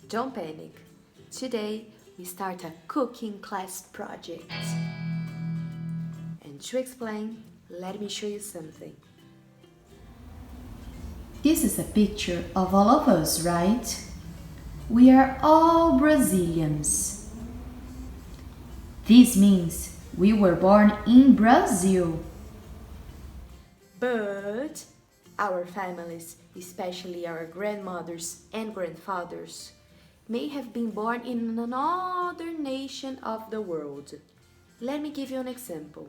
Don't panic. Today we start a cooking class project. And to explain, let me show you something. This is a picture of all of us, right? We are all Brazilians. This means we were born in Brazil. But our families, especially our grandmothers and grandfathers, may have been born in another nation of the world. Let me give you an example.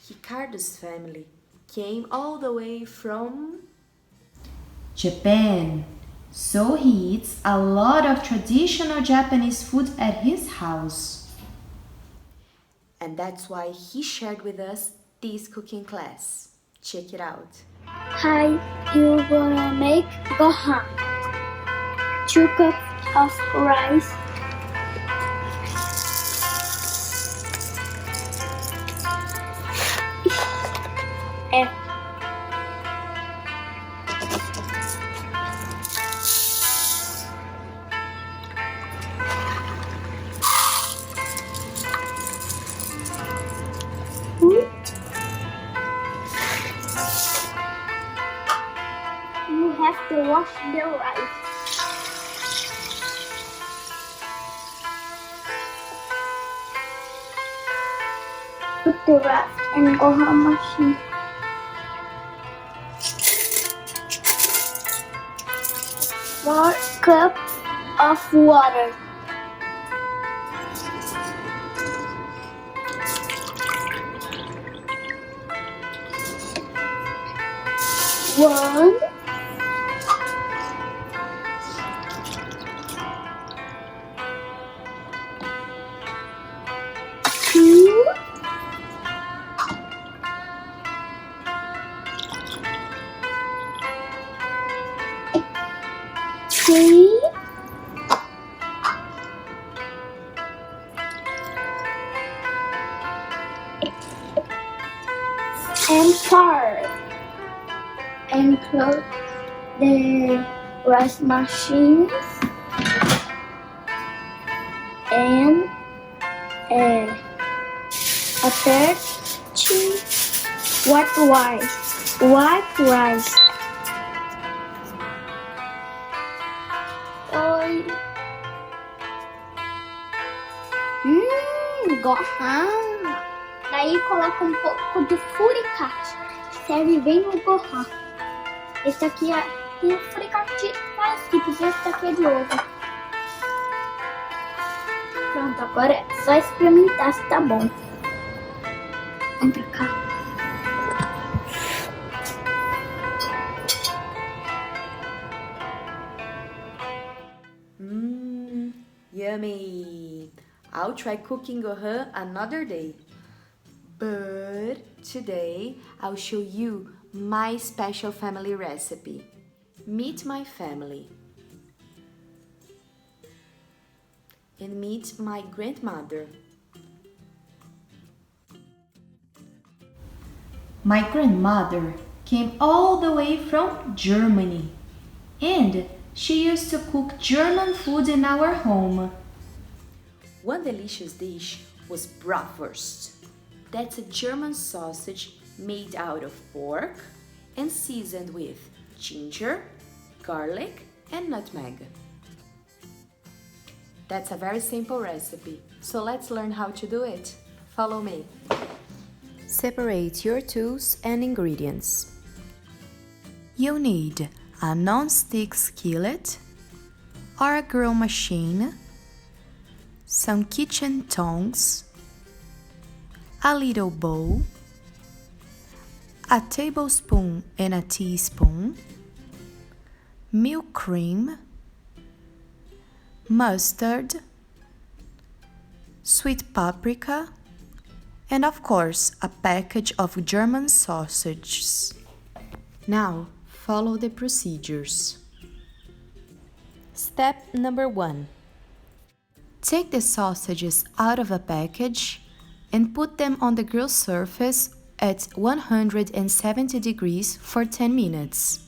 Ricardo's family came all the way from Japan. So he eats a lot of traditional Japanese food at his house. and that's why he shared with us this cooking class. Check it out. Hi, you're gonna make gohan. 2 cups of rice. And you have to wash the rice. Put the rice in gohan machine. One cup of water. One. Two. Three. And 4. And close the rice machines and attach white rice. Oi. Gohan. Daí coloca um pouco de furicate, que serve bem no gohan. Esse aqui tem furicate mais simples, esse aqui é de ovo. Pronto, agora é só experimentar se tá bom. Vem pra cá. Yummy! I'll try cooking gohan another day. But today I'll show you my special family recipe. Meet my family. And meet my grandmother. My grandmother came all the way from Germany, and she used to cook German food in our home. One delicious dish was bratwurst. That's a German sausage made out of pork and seasoned with ginger, garlic, and nutmeg. That's a very simple recipe, so let's learn how to do it. Follow me. Separate your tools and ingredients. You'll need a non-stick skillet or a grill machine, some kitchen tongs, a little bowl, a tablespoon and a teaspoon, milk cream, mustard, sweet paprika, and of course a package of German sausages. Now follow the procedures. Step number 1. Take the sausages out of a package and put them on the grill surface at 170 degrees for 10 minutes.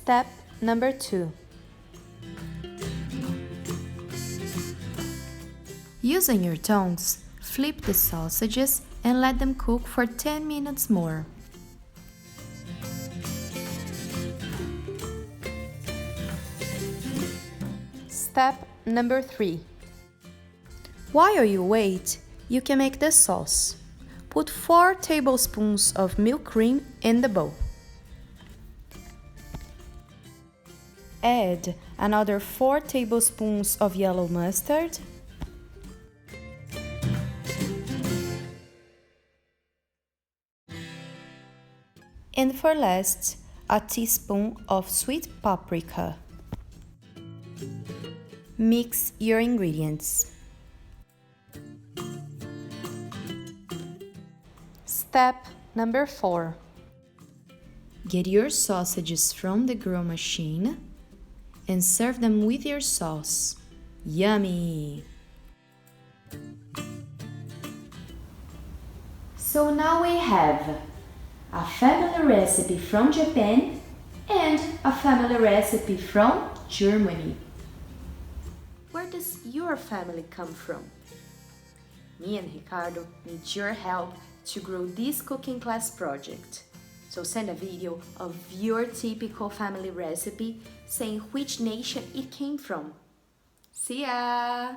Step number 2. Using your tongs, flip the sausages and let them cook for 10 minutes more. Step number 3. While you wait, you can make the sauce. Put 4 tablespoons of milk cream in the bowl. Add another 4 tablespoons of yellow mustard, and for last, a teaspoon of sweet paprika. Mix your ingredients. Step number 4. Get your sausages from the grill machine and serve them with your sauce. Yummy! So now we have a family recipe from Japan and a family recipe from Germany. Where does your family come from? Me and Ricardo need your help to grow this cooking class project. So send a video of your typical family recipe saying which nation it came from. See ya!